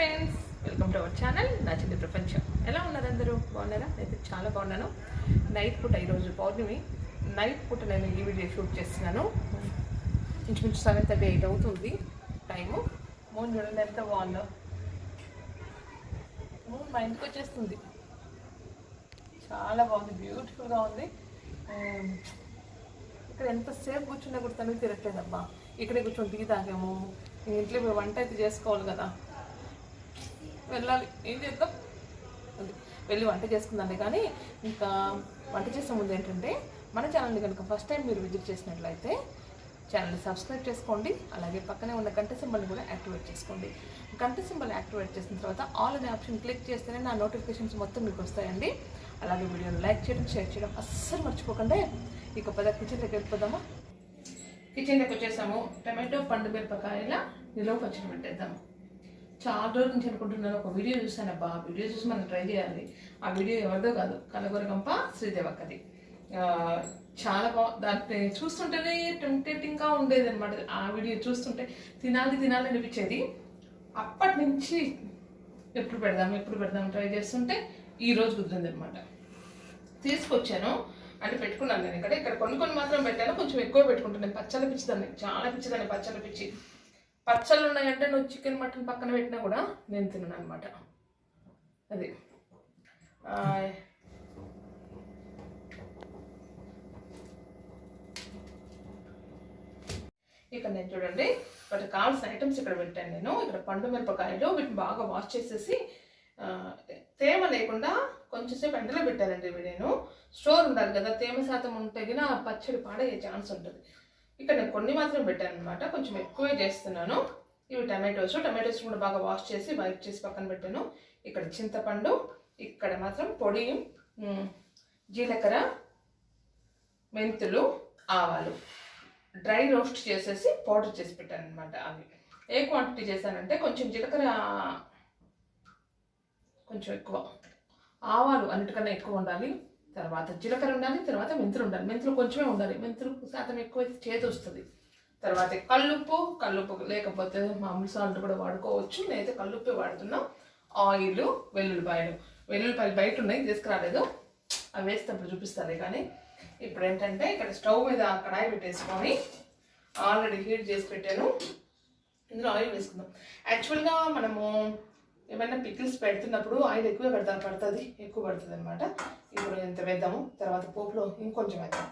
Friends, welcome to our channel నాచింది ప్రపంచం. ఎలా ఉన్నారు అందరూ? బాగున్నారా? అయితే చాలా బాగున్నాను. నైట్ పూట, ఈరోజు పౌర్ణమి నైట్ పూట నేను ఈ వీడియో షూట్ చేస్తున్నాను. ఇంచుమించు 7:38 అవుతుంది టైము. మూన్ చూడండి ఎంత బాగుందో. మూన్ మా ఇంటికి వచ్చేస్తుంది. చాలా బాగుంది, బ్యూటిఫుల్గా ఉంది. ఇక్కడ ఎంతసేపు కూర్చున్నా కూడా తనకి తిరగట్లేదబ్బా. ఇక్కడే కూర్చొని టీ తాగాము. ఇంట్లో వంట అయితే చేసుకోవాలి కదా, వెళ్ళాలి. ఏం చేద్దాం, అది వెళ్ళి వంట చేసుకుందాంలే. కానీ ఇంకా వంట చేసే ముందు ఏంటంటే, మన ఛానల్ని కనుక ఫస్ట్ టైం మీరు విజిట్ చేసినట్లయితే ఛానల్ని సబ్స్క్రైబ్ చేసుకోండి. అలాగే పక్కనే ఉన్న గంట సింబల్ని కూడా యాక్టివేట్ చేసుకోండి. గంట సింబల్ యాక్టివేట్ చేసిన తర్వాత ఆల్ అనే ఆప్షన్ క్లిక్ చేస్తేనే నా నోటిఫికేషన్స్ మొత్తం మీకు వస్తాయండి. అలాగే వీడియోని లైక్ చేయడం, షేర్ చేయడం అస్సలు మర్చిపోకండి. ఇక కిచెన్లోకి వెళ్ళిపోదామా. కిచెన్లోకి వచ్చేసాము. టమాటో పండు మిరపకాయల నిలువ పచ్చడి పెట్టేద్దాము. చాలా రోజుల నుంచి అనుకుంటున్నాను, ఒక వీడియో చూసానబ్బా. ఆ వీడియో చూసి మనం ట్రై చేయాలి. ఆ వీడియో ఎవరిదో కాదు, కలగొరగంప శ్రీదేవక్కది. చాలా దాన్ని చూస్తుంటేనే టెంప్టేటింగ్గా ఉండేది అనమాట. ఆ వీడియో చూస్తుంటే తినాలి అనిపించేది. అప్పటి నుంచి ఎప్పుడు పెడదాం ట్రై చేస్తుంటే ఈరోజు కుదిరింది అనమాట. తీసుకొచ్చాను అంటే పెట్టుకున్నాను. నేను ఇక్కడ కొన్ని మాత్రం పెట్టాను, కొంచెం ఎక్కువ పెట్టుకుంటాను. పచ్చళ్ళ పిచ్చిదాన్ని, చాలా పిచ్చిదాన్ని పచ్చళ్ళ పిచ్చి. పచ్చళ్ళు ఉన్నాయంటే నువ్వు చికెన్ మటన్ పక్కన పెట్టినా కూడా నేను తిన్నాను అనమాట. అది ఇక్కడ నేను చూడండి, వాటికి కావాల్సిన ఐటమ్స్ ఇక్కడ పెట్టాను నేను. ఇక్కడ పండు మిరపకాయలు, వీటిని బాగా వాష్ చేసేసి తేమ లేకుండా కొంచెంసేపు ఎండలో పెట్టానండి. ఇవి నేను స్టోర్ ఉండాలి కదా, తేమ శాతం ఉంటే గిన పచ్చడి పాడయ్యే ఛాన్స్ ఉంటుంది. ఇక్కడ నేను కొన్ని మాత్రం పెట్టాను అనమాట, కొంచెం ఎక్కువే చేస్తున్నాను. ఇవి టమాటోస్ కూడా బాగా వాష్ చేసి వైప్ చేసి పక్కన పెట్టాను. ఇక్కడ చింతపండు, ఇక్కడ మాత్రం పొడి, జీలకర్ర, మెంతులు, ఆవాలు డ్రై రోస్ట్ చేసేసి పౌడర్ చేసి పెట్టాను అనమాట. అవి ఏ క్వాంటిటీ చేశానంటే, కొంచెం జీలకర్ర కొంచెం ఎక్కువ, ఆవాలు అన్నిటికన్నా ఎక్కువ ఉండాలి, తర్వాత జీలకర్ర ఉండాలి, తర్వాత మెంతులు ఉండాలి. మెంతులు కొంచెమే ఉండాలి, మెంతులు శాతం ఎక్కువ చేతి వస్తుంది. తర్వాత కల్లుప్పు లేకపోతే మామూలు సాల్ట్ కూడా వాడుకోవచ్చు. నేనైతే కల్లుప్పే వాడుతున్నా. ఆయిల్, వెల్లుల్లిపాయలు బయట ఉన్నాయి, తీసుకురాలేదు. అవి వేస్తేప్పుడు చూపిస్తారే. కానీ ఇప్పుడు ఏంటంటే, ఇక్కడ స్టవ్ మీద కడాయి పెట్టేసుకొని ఆల్రెడీ హీట్ చేసి పెట్టాను. ఇందులో ఆయిల్ వేసుకుందాం. యాక్చువల్గా మనము ఏమైనా పికిల్స్ పెడుతున్నప్పుడు ఆయిల్ ఎక్కువ పడుతుంది అనమాట. ఇప్పుడు ఇంత వేద్దాము, తర్వాత పోపులో ఇంకొంచెం వేద్దాం.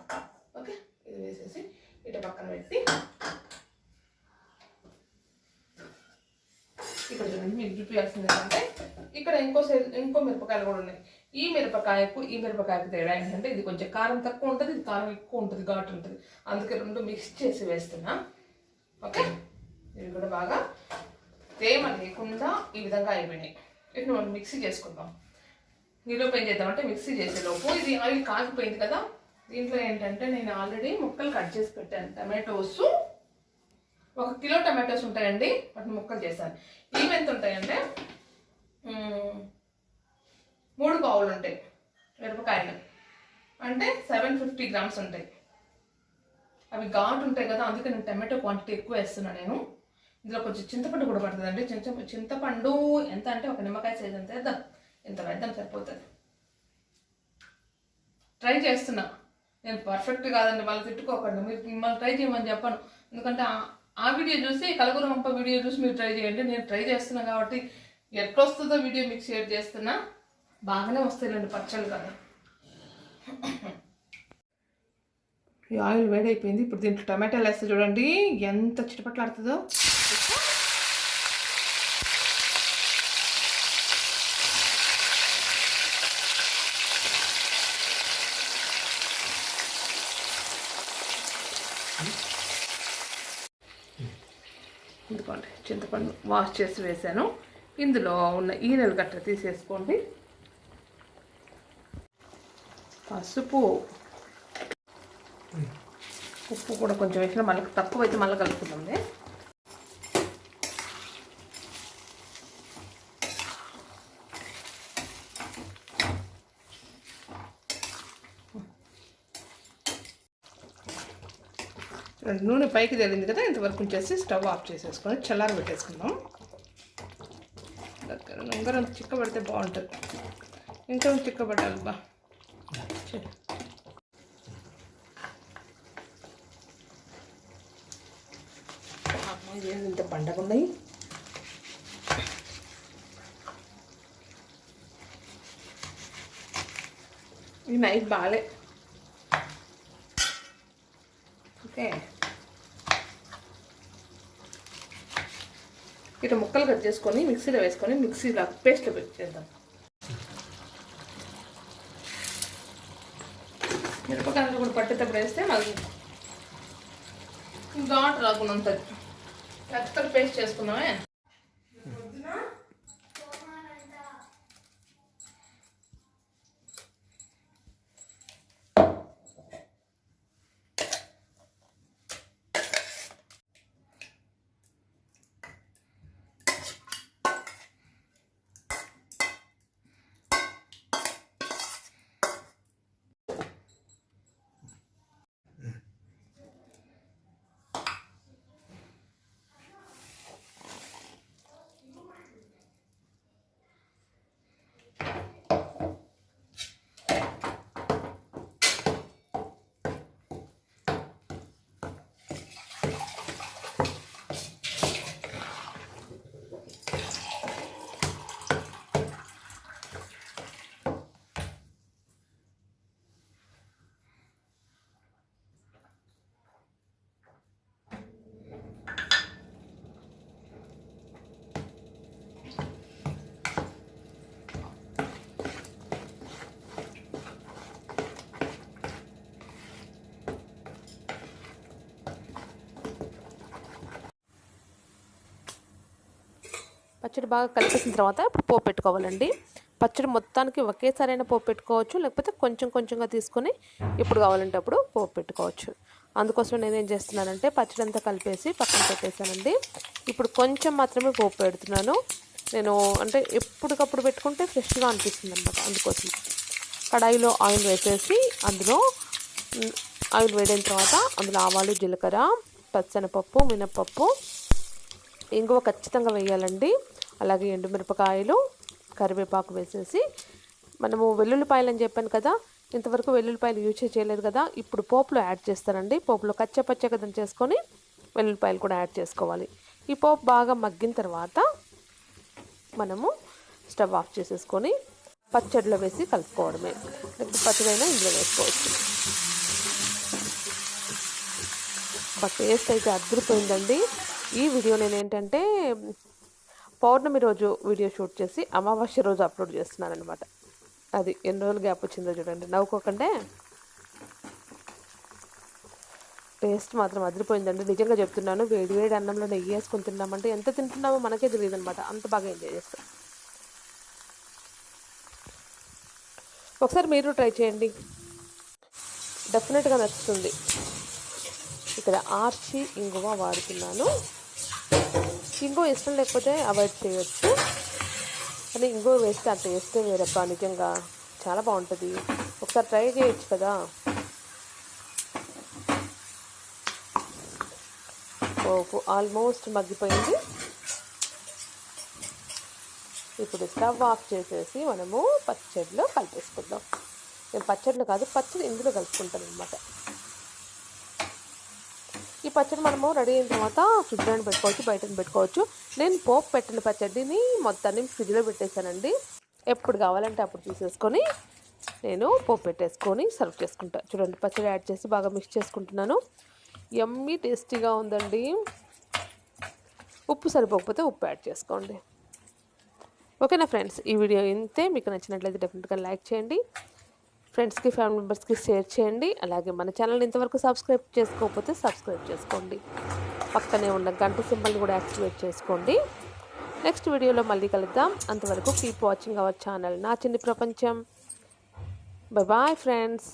ఓకే, ఇది వేసేసి ఇటు పక్కన పెట్టి, ఇక్కడ చూడండి, మీకు చూపించాల్సింది ఏంటంటే, ఇక్కడ ఇంకో మిరపకాయలు కూడా ఉన్నాయి. ఈ మిరపకాయకు తేడా ఏంటంటే, ఇది కొంచెం కారం తక్కువ ఉంటుంది, ఇది కారం ఎక్కువ ఉంటుంది, ఘాటు ఉంటుంది. అందుకే రెండు మిక్స్ చేసి వేస్తున్నా. ఓకే, ఇవి కూడా బాగా తేమ లేకుండా ఈ విధంగా అయిపోయినాయి. ఇప్పుడు మనం మిక్సీ చేసుకుందాం. ఈలోపు ఏం చేద్దామంటే, మిక్సీ చేసేలోపు ఇది ఆయిల్ కాగిపోయింది కదా. దీంట్లో ఏంటంటే, నేను ఆల్రెడీ ముక్కలు కట్ చేసి పెట్టాను. టమాటోస్ 1 కిలో టమాటోస్ ఉంటాయండి, వాటిని ముక్కలు చేశాను. ఇవి ఎంత ఉంటాయంటే 3 పావులు ఉంటాయి మిరపకాయలు, అంటే 750 గ్రామ్స్ ఉంటాయి. అవి ఘాటు ఉంటాయి కదా, అందుకే నేను టమాటో క్వాంటిటీ ఎక్కువ వేస్తున్నాను. నేను ఇందులో కొంచెం చింతపండు కూడా పడుతుందండి. చింతపండు ఎంత అంటే, ఒక నిమ్మకాయ సైజ్ అంత వేద్దాం. ఇంత వేద్దాం, సరిపోతుంది. ట్రై చేస్తున్నా, నేను పర్ఫెక్ట్ కాదండి, మళ్ళీ తిట్టుకోకండి. మీరు మిమ్మల్ని ట్రై చేయమని చెప్పాను. ఎందుకంటే ఆ వీడియో చూసి, కలగూరగంప వీడియో చూసి మీరు ట్రై చేయండి. నేను ట్రై చేస్తున్నా కాబట్టి ఎట్లా వస్తుందో వీడియో మీకు షేర్ చేస్తున్నా. బాగానే వస్తాయండి పచ్చళ్ళు కదా. ఈ ఆయిల్ వేడైపోయింది. ఇప్పుడు దీంట్లో టమాటాలు వేస్తే చూడండి ఎంత చిటపట్లాడుతుందో. ఇదిగోండి, చింతపండు వాష్ చేసి వేసాను. ఇందులో ఉన్న ఈనెల గట్ట తీసేసుకోండి. పసుపు, ఉప్పు కూడా కొంచెం వేసిన, మళ్ళీ తక్కువ అయితే మళ్ళీ కలుపుకుందాంలే. నూనె పైకి తేలింది కదా, ఇంతవరకు ఉంచేసి స్టవ్ ఆఫ్ చేసేసుకొని చల్లారి పెట్టేసుకుందాం. ఉంగరం చిక్కబడితే బాగుంటుంది. ఇంకా చిక్కబడాలి బా. ఇదేంటి ఇంత పండగ ఉన్నాయి. ఈ నైఫ్ బాగాలే. ఓకే, ఇట్లా ముక్కలు కట్ చేసుకొని మిక్సీలో వేసుకొని మిక్సీలో పేస్ట్లో పెట్టేద్దాం. మిరపకాయలు కూడా పట్టేటప్పుడు వేస్తే మళ్ళీ ఘాటు రాకుండా ఉంటుంది. మెత్తగా పేస్ట్ చేసుకున్నామే. పచ్చడి బాగా కలిపేసిన తర్వాత ఇప్పుడు పోపు పెట్టుకోవాలండి. పచ్చడి మొత్తానికి ఒకేసారైనా పోపు పెట్టుకోవచ్చు, లేకపోతే కొంచెం కొంచెంగా తీసుకొని ఇప్పుడు కావాలంటే అప్పుడు పోపు పెట్టుకోవచ్చు. అందుకోసం నేనేం చేస్తున్నానంటే పచ్చడి అంతా కలిపేసి పక్కన పెట్టేశానండి. ఇప్పుడు కొంచెం మాత్రమే పోపు పెడుతున్నాను నేను. అంటే ఎప్పటికప్పుడు పెట్టుకుంటే ఫ్రెష్గా అనిపిస్తుంది అనమాట. అందుకోసం కడాయిలో ఆయిల్ వేసేసి అందులో ఆయిల్ వేడిన తర్వాత అందులో ఆవాలు, జీలకర్ర, పచ్చనపప్పు, మినప్పప్పు, ఇంగువ ఖచ్చితంగా వేయాలండి. అలాగే ఎండుమిరపకాయలు, కరివేపాకు వేసేసి మనము వెల్లుల్లిపాయలు అని చెప్పాను కదా, ఇంతవరకు వెల్లుల్లిపాయలు యూజ్ చేయలేదు కదా, ఇప్పుడు పోపులో యాడ్ చేస్తానండి. పోపులో కచ్చపచ్చగా దంచేసుకొని వెల్లుల్లిపాయలు కూడా యాడ్ చేసుకోవాలి. ఈ పోపు బాగా మగ్గిన తర్వాత మనము స్టవ్ ఆఫ్ చేసేసుకొని పచ్చడిలో వేసి కలుపుకోవడమే. లేకపోతే పచ్చడైనా ఇందులో వేసుకోవచ్చు. బట్ టేస్ట్ అయితే అదిరిపోయిందండి. ఈ వీడియో నేను ఏంటంటే పౌర్ణమి రోజు వీడియో షూట్ చేసి అమావాస్య రోజు అప్లోడ్ చేస్తున్నాను అనమాట. అది ఎన్ని రోజులు గ్యాప్ వచ్చిందో చూడండి. నవ్వుకోకండి. టేస్ట్ మాత్రం అదిరిపోయిందండి, నిజంగా చెప్తున్నాను. వేడి వేడి అన్నంలో నెయ్యి వేసుకొని తిన్నామంటే ఎంత తింటున్నామో మనకే తెలియదు అనమాట. అంత బాగా ఎంజాయ్ చేస్తాం. ఒకసారి మీరు ట్రై చేయండి, డెఫినెట్గా నచ్చుతుంది. ఇక్కడ ఆర్చి ఇంగువ వాడుతున్నాను. ఇంగువ ఇష్టం లేకపోతే అవాయిడ్ చేయొచ్చు, కానీ ఇంగువ వేస్తే ఆ టేస్టే వేరబ్బా. నిజంగా చాలా బాగుంటుంది. ఒకసారి ట్రై చేయొచ్చు కదా. పోపు ఆల్మోస్ట్ మగ్గిపోయింది. ఇప్పుడు స్టవ్ ఆఫ్ చేసేసి మనము పచ్చడిలో కలిపేసుకుందాం. నేను పచ్చడిలో కాదు, పచ్చడి ఇందులో కలుపుకుంటాను అనమాట. ఈ పచ్చడి మనము రెడీ అయిన తర్వాత ఫ్రిడ్జ్లో పెట్టుకోవచ్చు, బయట పెట్టుకోవచ్చు. నేను పోపు పెట్టిన పచ్చడిని మొత్తాన్ని ఫ్రిడ్జ్లో పెట్టేశానండి. ఎప్పుడు కావాలంటే అప్పుడు తీసేసుకొని నేను పోపు పెట్టేసుకొని సర్వ్ చేసుకుంటాను. చూడండి, పచ్చడి యాడ్ చేసి బాగా మిక్స్ చేసుకుంటున్నాను. యమ్మీ టేస్టీగా ఉందండి. ఉప్పు సరిపోకపోతే ఉప్పు యాడ్ చేసుకోండి. ఓకేనా ఫ్రెండ్స్, ఈ వీడియో ఇంతే. మీకు నచ్చినట్లయితే డెఫినెట్గా లైక్ చేయండి, ఫ్రెండ్స్కి, ఫ్యామిలీ మెంబర్స్కి షేర్ చేయండి. అలాగే మన ఛానల్ని ఇంతవరకు సబ్స్క్రైబ్ చేసుకోకపోతే సబ్స్క్రైబ్ చేసుకోండి. పక్కనే ఉన్న గంట సింబల్ని కూడా యాక్టివేట్ చేసుకోండి. నెక్స్ట్ వీడియోలో మళ్ళీ కలుద్దాం. అంతవరకు కీప్ వాచింగ్ అవర్ ఛానల్ నా చిన్ని ప్రపంచం. Boy friends.